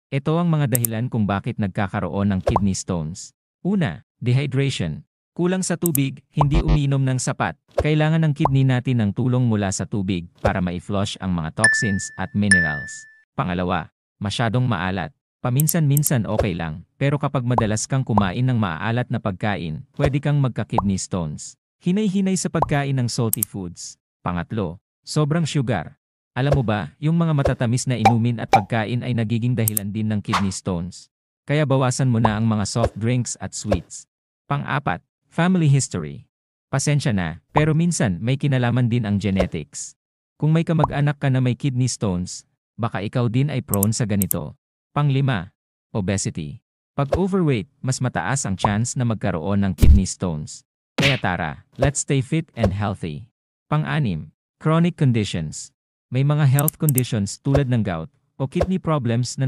Ito ang mga dahilan kung bakit nagkakaroon ng kidney stones. Una, dehydration. Kulang sa tubig, hindi umiinom ng sapat. Kailangan ng kidney natin ng tulong mula sa tubig para ma-flush ang mga toxins at minerals. Pangalawa, masyadong maalat. Paminsan-minsan okay lang, pero kapag madalas kang kumain ng maaalat na pagkain, pwede kang magka-kidney stones. Hinay-hinay sa pagkain ng salty foods. Pangatlo, sobrang sugar. Alam mo ba, yung mga matatamis na inumin at pagkain ay nagiging dahilan din ng kidney stones. Kaya bawasan mo na ang mga soft drinks at sweets. Pang-apat, family history. Pasensya na, pero minsan may kinalaman din ang genetics. Kung may kamag-anak ka na may kidney stones, baka ikaw din ay prone sa ganito. Pang-lima, obesity. Pag overweight, mas mataas ang chance na magkaroon ng kidney stones. Kaya tara, let's stay fit and healthy. Pang-anim, chronic conditions. May mga health conditions tulad ng gout o kidney problems na